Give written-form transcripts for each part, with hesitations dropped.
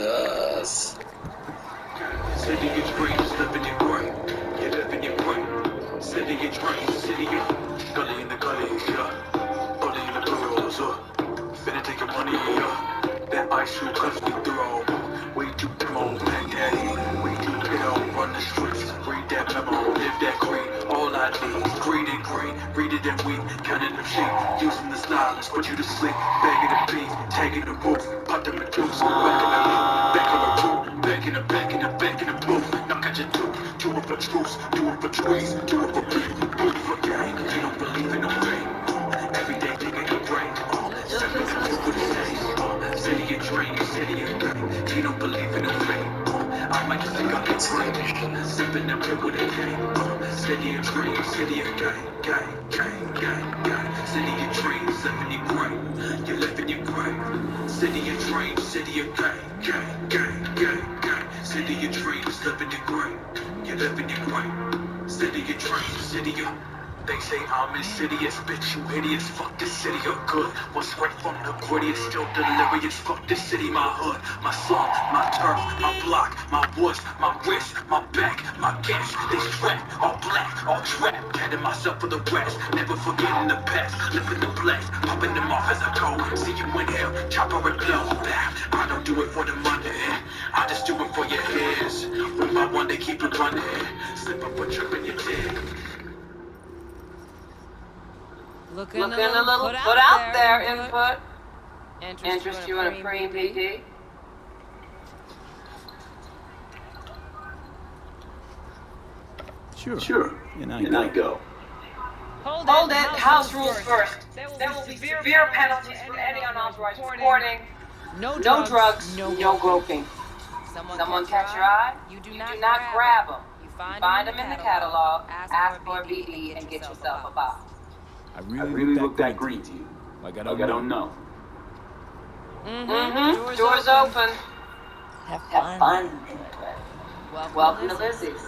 Braindance. City of dreams, living in brain. You live in your brain. City of dreams, city of gully in the gully, yeah. Bully in the burrows, finna take your money, yeah. That ice shoe cuts me through. Way too prone, pack that heat. Way too ghetto, run the streets. Read that memo, live that creed. All I need is greed and green. Read it and weep, counting them sheep. Using the stylus, put you to sleep. Bagging the beats, tagging the roof. Pop them a juice, back in the loop. Back on the road, back in the back in the back in the booth. Knock at your tooth, do it for truce, do it for trees, do it for beef, do it for gang. You don't believe in no fame. Every day digging your brain. Stepping the food for the same. City of dreams, city of game. You don't believe in no fame. I might just think I can brain. Sipping the pill with a game. City of dreams, city of gang, gang, gang, gang, gang. City of dreams, living your brain. You live in your brain. City of dreams, city of gang, gang, gang, gang, gang. City of dreams, living your brain. You live in your brain. City of dreams, city of. They say I'm insidious, bitch, you hideous. Fuck this city, you're good. What's right from the grittiest, still delirious. Fuck this city, my hood, my slum, my turf, my block, my woods, my wrist, my back, my gas. They strap, all black, all trapped. Counting myself for the rest, never forgetting the past. Living the blast, popping them off as I go. See you in hell, chopper and blow. I don't do it for the money, I just do it for your ears. One by one, they keep it running. Slip up a trip in your dick. Looking a little put out there, input. Interest you in a pre-PD? Sure. And I go. Hold it. House rules first. There will be severe penalties for any unauthorized recording. No drugs, no groping. Someone catch your eye? You do not grab them. You find them in the catalog, ask for a BD, and get yourself a box. I really look that green to you. Like I don't know. Doors open. Have fun. Welcome to Lizzie's.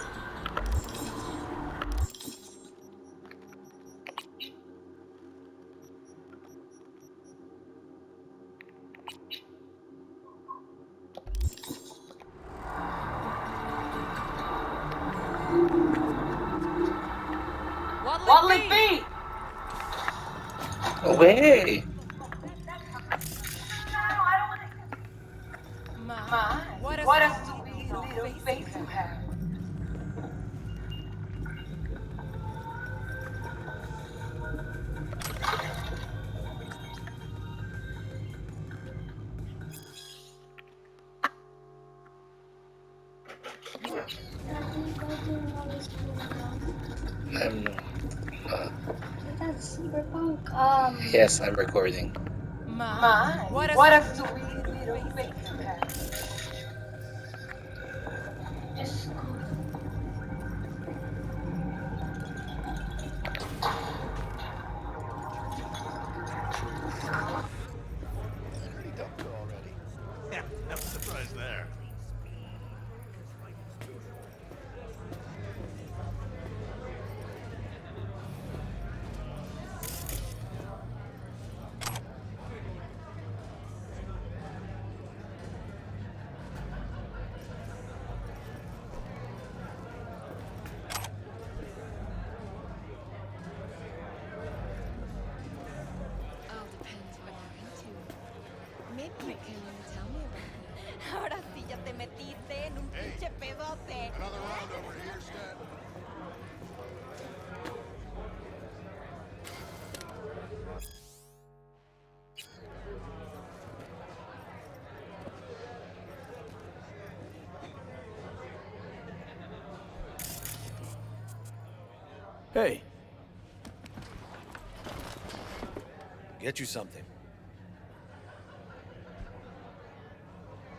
What'll it be? Away! My, what a sweet little face you have. I'm That's Cyberpunk. yes, I'm recording. My, what a sweet little face you have. Just go. Yeah, no surprise there. All depends what you're into. Maybe you can tell me about it. Ahora sí ya te metiste en un pinche pedote. Another round over here, Stat. Hey, Get you something.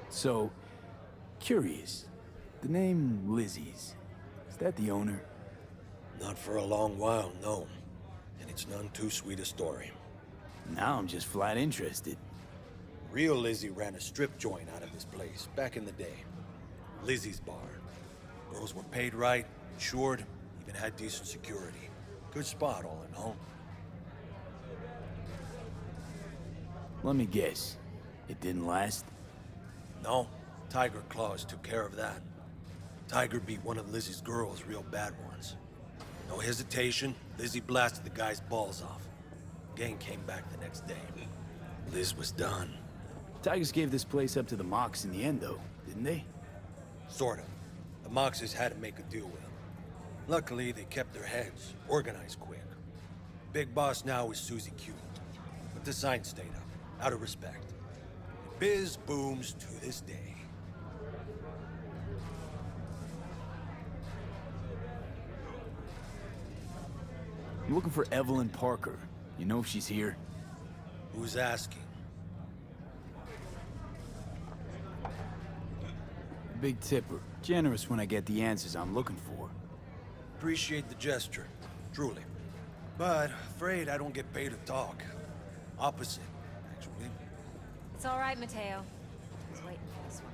so curious. The name Lizzie's. Is that the owner? Not for a long while, no. And it's none too sweet a story. Now I'm just flat interested. Real Lizzie ran a strip joint out of this place back in the day. Lizzie's bar. Girls were paid right, insured, even had decent security. Good spot, all in all. Let me guess. It didn't last? No, Tiger Claws took care of that. Tiger beat one of Lizzie's girls real bad once. No hesitation, Lizzie blasted the guy's balls off. Gang came back the next day. Liz was done. Tigers gave this place up to the Mox in the end, though, didn't they? Sort of. The Moxes had to make a deal with them. Luckily, they kept their heads, organized quick. Big boss now is Susie Q. But the sign stayed up, out of respect. And biz booms to this day. I'm looking for Evelyn Parker. You know if she's here? Who's asking? Big tipper. Generous when I get the answers I'm looking for. Appreciate the gesture, truly. But afraid I don't get paid to talk. Opposite, actually. It's all right, Mateo. I was waiting for this one.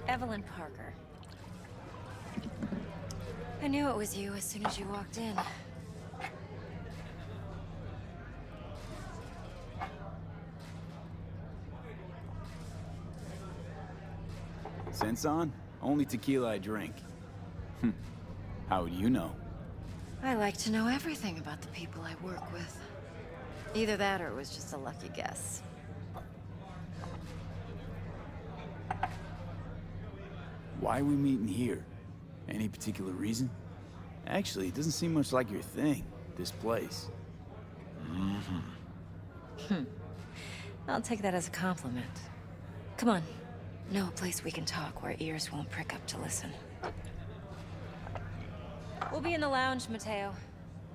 Evelyn Parker. I knew it was you as soon as you walked in. Sense on? Only tequila I drink. How would you know? I like to know everything about the people I work with. Either that or it was just a lucky guess. Why are we meeting here? Any particular reason? Actually, it doesn't seem much like your thing, this place. I'll take that as a compliment. Come on. Know a place we can talk where ears won't prick up to listen. We'll be in the lounge, Mateo.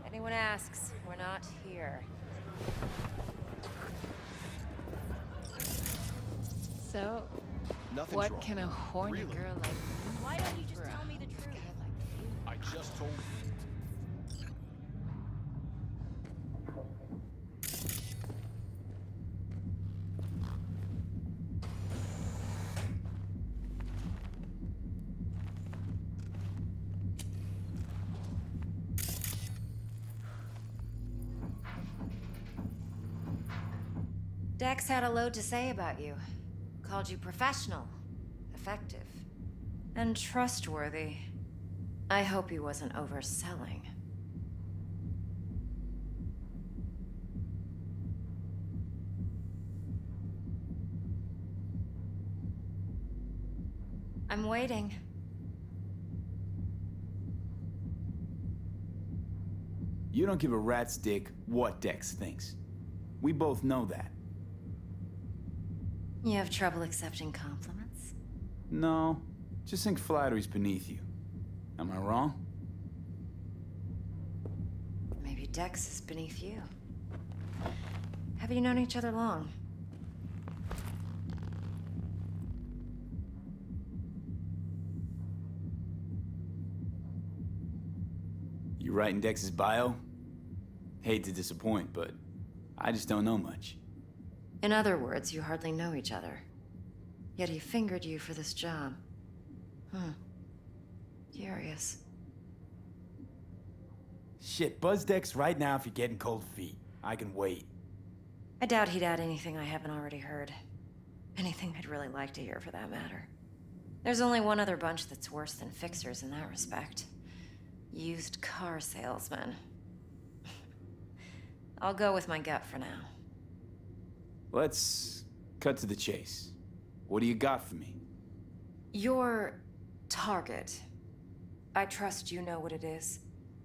Anyone asks, we're not here. So, what can a horny girl like you Why don't you just tell me the truth? I just told you. Dex had a load to say about you. Called you professional, effective, and trustworthy. I hope he wasn't overselling. I'm waiting. You don't give a rat's dick what Dex thinks. We both know that. You have trouble accepting compliments? No, just think flattery's beneath you. Am I wrong? Maybe Dex is beneath you. Have you known each other long? You writing Dex's bio? Hate to disappoint, but I just don't know much. In other words, you hardly know each other. Yet he fingered you for this job. Curious. Shit, buzz Dex right now if you're getting cold feet. I can wait. I doubt he'd add anything I haven't already heard. Anything I'd really like to hear, for that matter. There's only one other bunch that's worse than fixers in that respect. Used car salesmen. I'll go with my gut for now. Let's cut to the chase. What do you got for me? Your target. I trust you know what it is.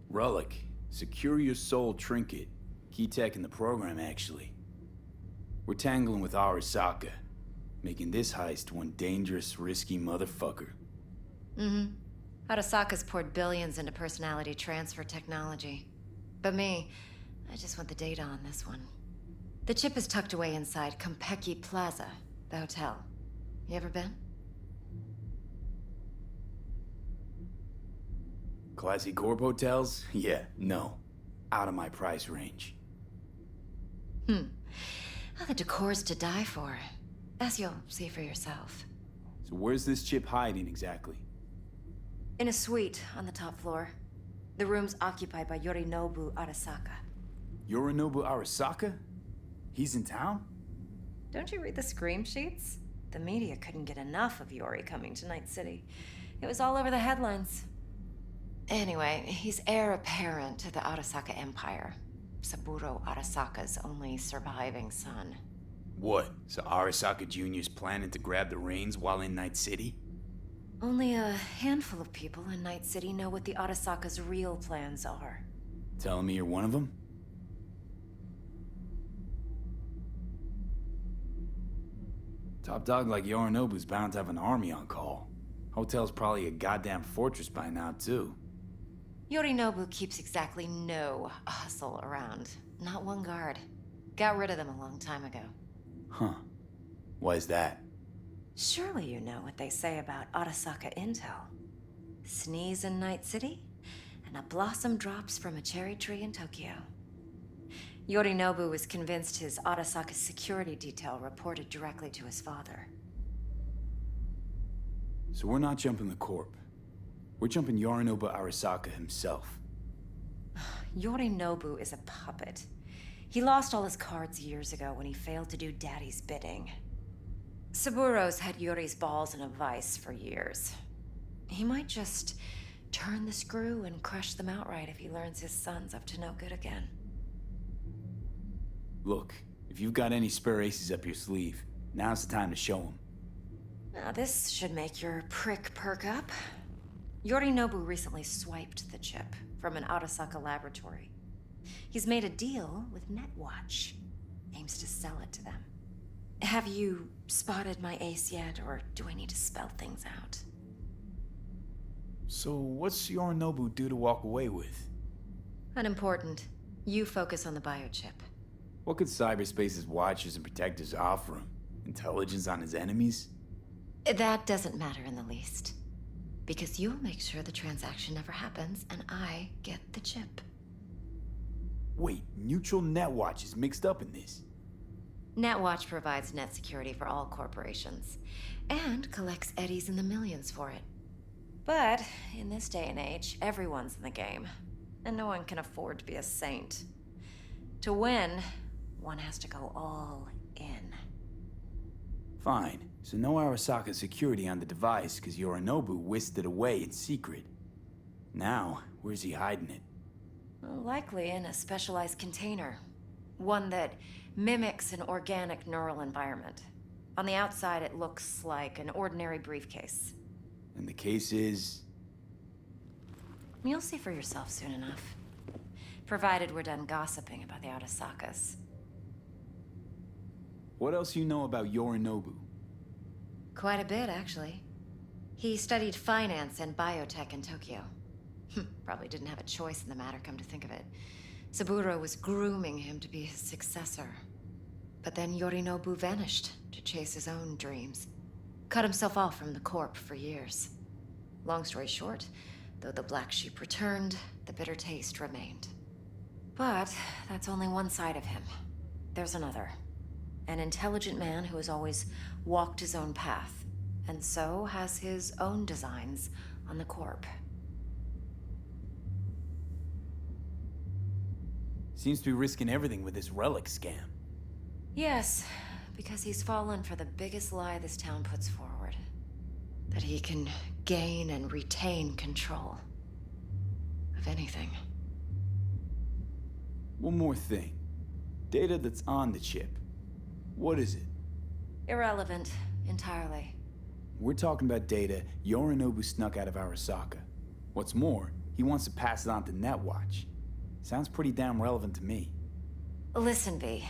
Relic. Secure your soul trinket. Key tech in the program, actually. We're tangling with Arasaka, making this heist one dangerous, risky motherfucker. Arasaka's poured billions into personality transfer technology. But me, I just want the data on this one. The chip is tucked away inside Kompeki Plaza, the hotel. You ever been? Classy corp hotels? Yeah, no. Out of my price range. Well, the decor's to die for, as you'll see for yourself. So where's this chip hiding exactly? In a suite on the top floor. The room's occupied by Yorinobu Arasaka. Yorinobu Arasaka? He's in town? Don't you read the scream sheets? The media couldn't get enough of Yori coming to Night City. It was all over the headlines. Anyway, he's heir apparent to the Arasaka Empire. Saburo Arasaka's only surviving son. What? So Arasaka Jr.'s planning to grab the reins while in Night City? Only a handful of people in Night City know what the Arasaka's real plans are. Telling me you're one of them? Top dog like Yorinobu's bound to have an army on call. Hotel's probably a goddamn fortress by now, too. Yorinobu keeps exactly no hustle around. Not one guard. Got rid of them a long time ago. Huh. Why is that? Surely you know what they say about Arasaka intel. Sneeze in Night City, and a blossom drops from a cherry tree in Tokyo. Yorinobu was convinced his Arasaka security detail reported directly to his father. So we're not jumping the Corp. We're jumping Yorinobu Arasaka himself. Yorinobu is a puppet. He lost all his cards years ago when he failed to do Daddy's bidding. Saburo's had Yuri's balls in a vice for years. He might just turn the screw and crush them outright if he learns his son's up to no good again. Look, if you've got any spare aces up your sleeve, now's the time to show them. Now this should make your prick perk up. Yorinobu recently swiped the chip from an Arasaka laboratory. He's made a deal with Netwatch. Aims to sell it to them. Have you spotted my ace yet, or do I need to spell things out? So what's Yorinobu due to walk away with? Unimportant. You focus on the biochip. What could cyberspace's watchers and protectors offer him? Intelligence on his enemies? That doesn't matter in the least. Because you'll make sure the transaction never happens, and I get the chip. Wait, neutral Netwatch is mixed up in this. Netwatch provides net security for all corporations, and collects eddies in the millions for it. But in this day and age, everyone's in the game, and no one can afford to be a saint. To win, one has to go all in. Fine, so no Arasaka security on the device because Yorinobu whisked it away in secret. Now, where's he hiding it? Likely in a specialized container. One that mimics an organic neural environment. On the outside, it looks like an ordinary briefcase. And the case is... You'll see for yourself soon enough. Provided we're done gossiping about the Arasakas. What else you know about Yorinobu? Quite a bit, actually. He studied finance and biotech in Tokyo. Probably didn't have a choice in the matter, come to think of it. Saburo was grooming him to be his successor. But then Yorinobu vanished to chase his own dreams. Cut himself off from the Corp for years. Long story short, though the black sheep returned, the bitter taste remained. But that's only one side of him. There's another. An intelligent man who has always walked his own path, and so has his own designs on the Corp. Seems to be risking everything with this relic scam. Yes, because he's fallen for the biggest lie this town puts forward. That he can gain and retain control of anything. One more thing. Data that's on the chip. What is it? Irrelevant, entirely. We're talking about data Yorinobu snuck out of Arasaka. What's more, he wants to pass it on to Netwatch. Sounds pretty damn relevant to me. Listen, V.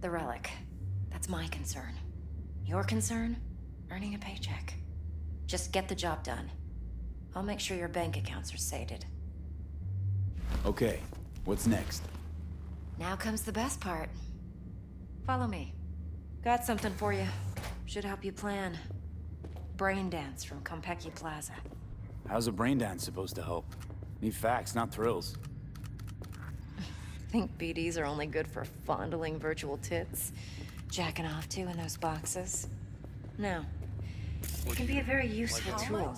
The relic. That's my concern. Your concern? Earning a paycheck. Just get the job done. I'll make sure your bank accounts are sated. Okay, what's next? Now comes the best part. Follow me. Got something for you. Should help you plan. Braindance from Konpeki Plaza. How's a braindance supposed to help? Need facts, not thrills. Think BDs are only good for fondling virtual tits? Jacking off to in those boxes? No. It can be a very useful tool.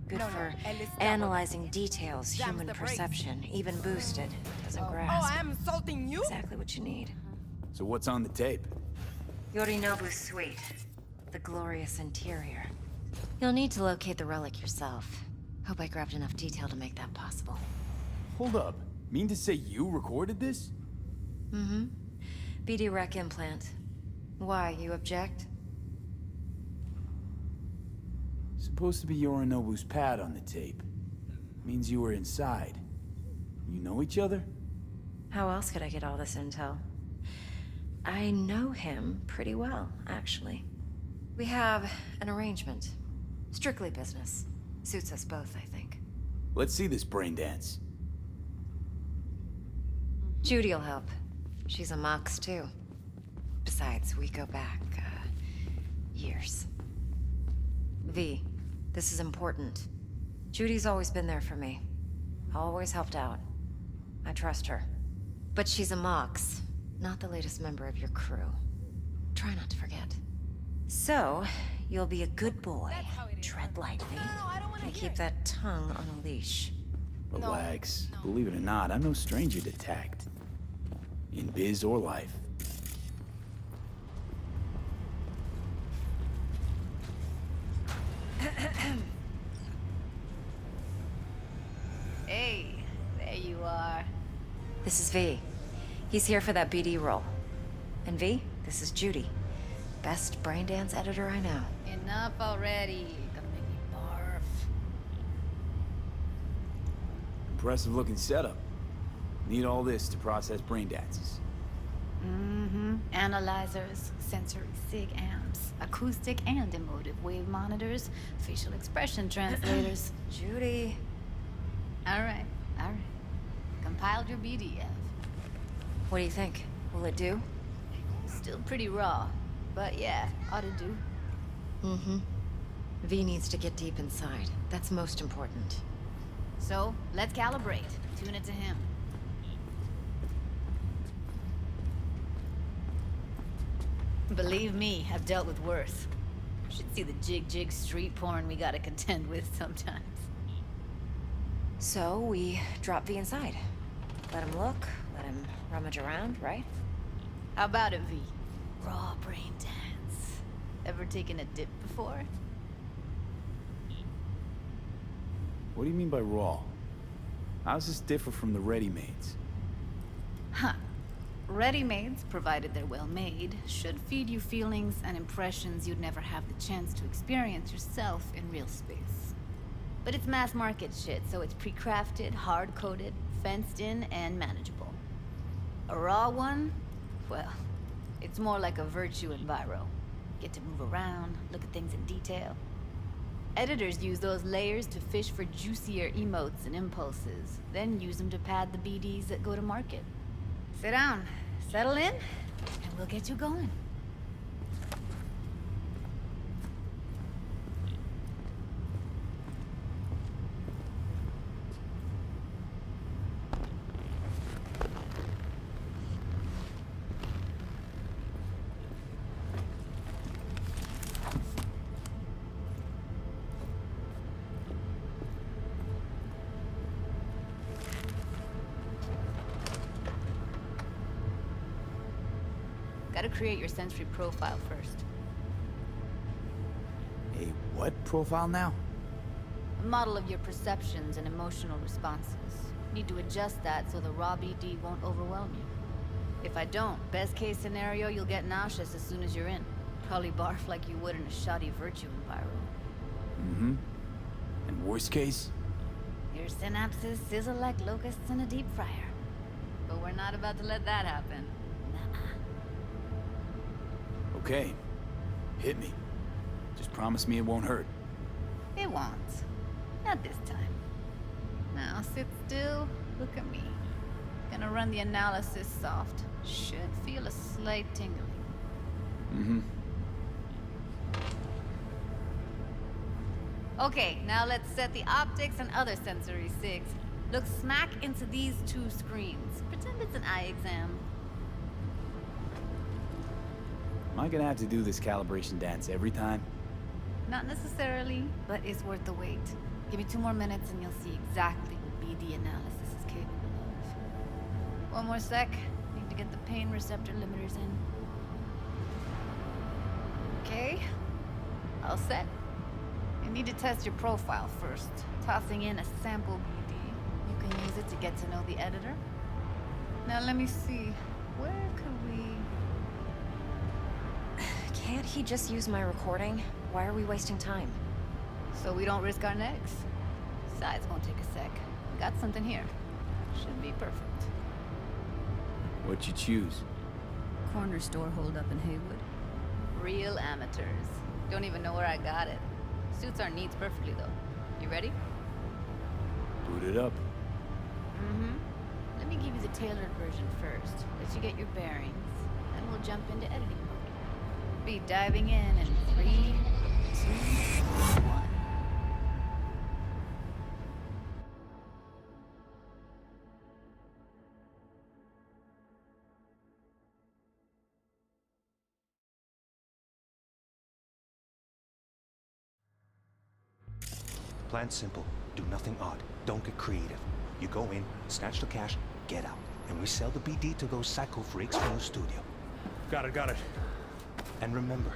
Good for analyzing details, human perception, even boosted. Doesn't grasp. Oh, I'm insulting you? Exactly what you need. So what's on the tape? Yorinobu's suite. The glorious interior. You'll need to locate the relic yourself. Hope I grabbed enough detail to make that possible. Hold up. Mean to say you recorded this? Mm-hmm. BD rec implant. Why, you object? Supposed to be Yorinobu's pad on the tape. Means you were inside. You know each other? How else could I get all this intel? I know him pretty well, actually. We have an arrangement. Strictly business. Suits us both, I think. Let's see this brain dance. Judy'll help. She's a Mox, too. Besides, we go back, years. V, this is important. Judy's always been there for me. Always helped out. I trust her. But she's a Mox, not the latest member of your crew. Try not to forget. So, you'll be a good boy. Tread lightly. And keep that tongue on a leash. Relax. Believe it or not, I'm no stranger to tact. In biz or life. Hey, there you are. This is V. He's here for that BD role. And V, this is Judy. Best Braindance editor I know. Enough already. Gonna make me barf. Impressive looking setup. Need all this to process brain dances. Mm-hmm. Analyzers, sensory sig amps, acoustic and emotive wave monitors, facial expression translators. Judy. All right. Compiled your BDF. What do you think? Will it do? Still pretty raw, but yeah, ought to do. Mm-hmm. V needs to get deep inside. That's most important. So, let's calibrate. Tune it to him. Believe me, I've dealt with worse. Should see the jig street porn we gotta contend with sometimes. So, we drop V inside. Let him look, let him rummage around, right? How about it, V? Raw brain dance. Ever taken a dip before? What do you mean by raw? How's this differ from the ready-mades? Huh. Ready-mades, provided they're well made, should feed you feelings and impressions you'd never have the chance to experience yourself in real space. But it's mass market shit, so it's pre-crafted, hard-coded, fenced in, and manageable. A raw one? Well, it's more like a virtue in Viro. Get to move around, look at things in detail. Editors use those layers to fish for juicier emotes and impulses, then use them to pad the BDs that go to market. Sit down, settle in, and we'll get you going. Gotta create your sensory profile first. A what profile now? A model of your perceptions and emotional responses. Need to adjust that so the raw BD won't overwhelm you. If I don't, best case scenario, you'll get nauseous as soon as you're in. Probably barf like you would in a shoddy virtue enviro. Mm-hmm. And worst case? Your synapses sizzle like locusts in a deep fryer. But we're not about to let that happen. Nuh-uh. Okay. Hit me. Just promise me it won't hurt. It won't. Not this time. Now sit still, look at me. Gonna run the analysis soft. Should feel a slight tingling. Mm-hmm. Okay, now let's set the optics and other sensory sigs. Look smack into these two screens. Pretend it's an eye exam. Am I gonna have to do this calibration dance every time? Not necessarily, but it's worth the wait. Give me 2 more minutes and you'll see exactly what BD analysis is capable of. 1 more sec. Need to get the pain receptor limiters in. Okay. All set. You need to test your profile first. Tossing in a sample BD. You can use it to get to know the editor. Now let me see. Where could we... Can't he just use my recording? Why are we wasting time? So we don't risk our necks. Besides, won't take a sec. We got something here. Should be perfect. What'd you choose? Corner store holdup in Haywood. Real amateurs. Don't even know where I got it. Suits our needs perfectly, though. You ready? Boot it up. Mm-hmm. Let me give you the tailored version first. Let you get your bearings. Then we'll jump into editing mode. Be diving in 3, 2, 1. Plan's simple. Do nothing odd. Don't get creative. You go in, snatch the cash, get out. And we sell the BD to those psycho freaks from the studio. Got it. And remember,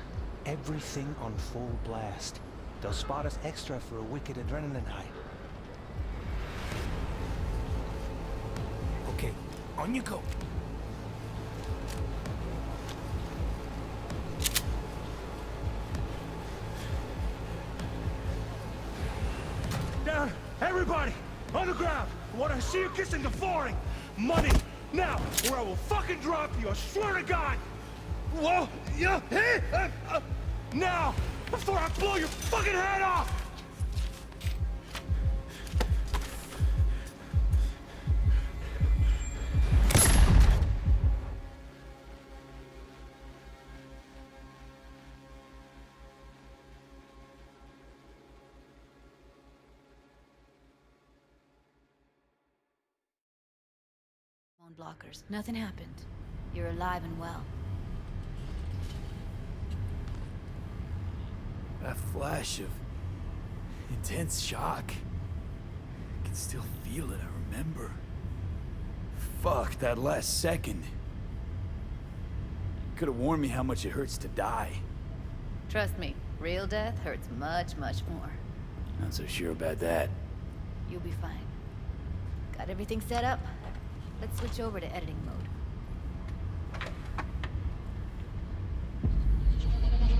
everything on full blast. They'll spot us extra for a wicked adrenaline high. Okay, on you go. Down! Everybody! On the ground! I want to see you kissing the flooring! Money! Now! Or I will fucking drop you! I swear to God! Whoa! Yeah! Hey! Now! Before I blow your fucking head off! Blockers. Nothing happened. You're alive and well. That flash of intense shock. I can still feel it, I remember. Fuck, that last second. Could have warned me how much it hurts to die. Trust me, real death hurts much, much more. Not so sure about that. You'll be fine. Got everything set up? Let's switch over to editing mode.